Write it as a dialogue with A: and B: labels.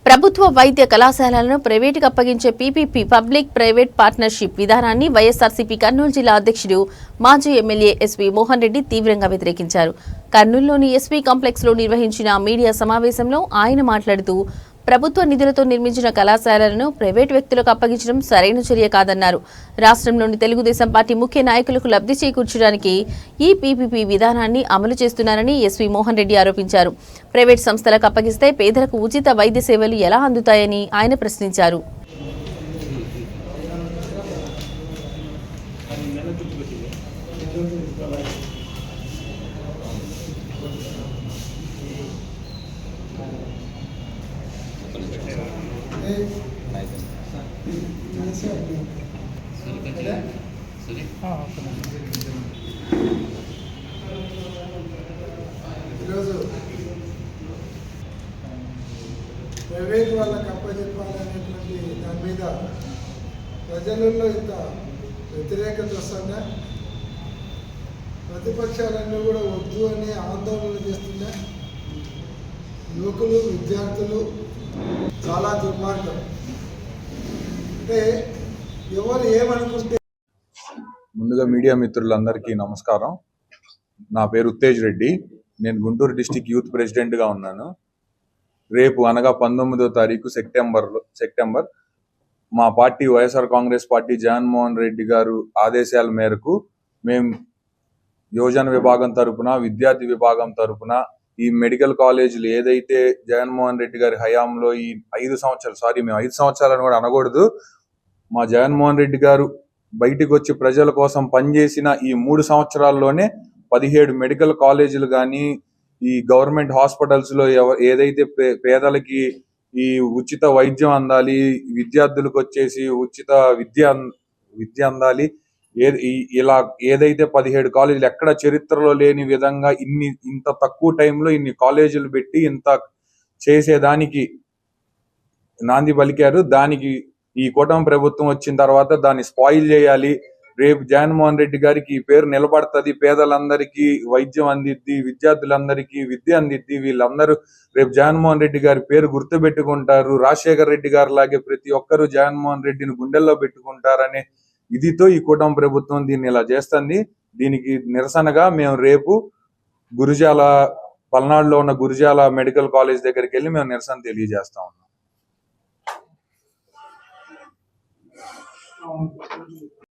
A: ప్రభుత్వ వైద్య కళాశాలలను ప్రైవేటుకు అప్పగించే పీపీపీ పబ్లిక్ ప్రైవేట్ పార్ట్నర్షిప్ విధానాన్ని వైఎస్ఆర్సీపీ కర్నూలు జిల్లా అధ్యక్షుడు మాజీ ఎమ్మెల్యే ఎస్వీ మోహన్ రెడ్డి తీవ్రంగా వ్యతిరేకించారు. కర్నూలులోని ఎస్వీ కాంప్లెక్స్ లో నిర్వహించిన మీడియా సమావేశంలో ఆయన మాట్లాడుతూ ప్రభుత్వ నిధులతో నిర్మించిన కళాశాలలను ప్రైవేటు వ్యక్తులకు అప్పగించడం సరైన చర్య కాదన్నారు. రాష్ట్రంలోని తెలుగుదేశం పార్టీ ముఖ్య నాయకులకు లబ్ధి చేకూర్చడానికి ఈ పీపీపీ విధానాన్ని అమలు చేస్తున్నారని ఎస్వీ మోహన్ రెడ్డి ఆరోపించారు. ప్రైవేట్ సంస్థలకు అప్పగిస్తే పేదలకు ఉచిత వైద్య సేవలు ఎలా అందుతాయని ఆయన ప్రశ్నించారు.
B: ఈరోజు ప్రైవేట్ వాళ్ళకి అప్పచెప్పాలనేటువంటి దాని మీద ప్రజలలో ఇంత వ్యతిరేకత వస్తుందా, ప్రతిపక్షాలన్నీ కూడా వద్దు అని ఆందోళన చేస్తున్నా, యువకులు విద్యార్థులు చాలా దుర్మార్గం. అంటే ఎవరు ఏమనుకుంటే.
C: ముందుగా మీడియా మిత్రులందరికీ నమస్కారం. నా పేరు ఉత్తేజ్ రెడ్డి. నేను గుంటూరు డిస్టిక్ యూత్ ప్రెసిడెంట్గా ఉన్నాను. రేపు అనగా 19వ తారీఖు సెప్టెంబర్ మా పార్టీ వైఎస్ఆర్ కాంగ్రెస్ పార్టీ జగన్మోహన్ రెడ్డి గారు ఆదేశాల మేరకు మేము యువజన విభాగం తరపున, విద్యార్థి విభాగం తరపున ఈ మెడికల్ కాలేజీలు ఏదైతే జగన్మోహన్ రెడ్డి గారి హయాంలో ఈ 5 సంవత్సరాలు, మేము 5 సంవత్సరాలను కూడా అనకూడదు, మా జగన్మోహన్ రెడ్డి గారు బయటికి వచ్చి ప్రజల కోసం పనిచేసిన ఈ 3 సంవత్సరాల్లోనే 17 మెడికల్ కాలేజీలు కానీ, ఈ గవర్నమెంట్ హాస్పిటల్స్లో ఏదైతే పేదలకి ఈ ఉచిత వైద్యం అందాలి, విద్యార్థులకు వచ్చేసి ఉచిత విద్య అందాలి, ఇలా ఏదైతే 17 కాలేజీలు ఎక్కడ చరిత్రలో లేని విధంగా ఇంత తక్కువ టైంలో ఇన్ని కాలేజీలు పెట్టి ఇంత చేసేదానికి నాంది పలికారు. దానికి ఈ కూటమి ప్రభుత్వం వచ్చిన తర్వాత దాన్ని స్పాయిల్ చేయాలి. రేపు జగన్మోహన్ రెడ్డి గారికి ఈ పేరు నిలబడుతుంది, పేదలందరికీ వైద్యం అందిద్ది, విద్యార్థులందరికీ విద్య అందిద్ది, వీళ్ళందరూ రేపు జగన్మోహన్ రెడ్డి గారి పేరు గుర్తుపెట్టుకుంటారు. రాజశేఖర్ రెడ్డి గారి లాగే ప్రతి ఒక్కరూ జగన్మోహన్ రెడ్డిని గుండెల్లో పెట్టుకుంటారనే ఇదితో ఈ కూటమి ప్రభుత్వం దీన్ని ఇలా చేస్తుంది. దీనికి నిరసనగా మేము రేపు పల్నాడులో ఉన్న గురిజాల మెడికల్ కాలేజ్ దగ్గరికి వెళ్ళి మేము నిరసన తెలియజేస్తా ఉన్నాం.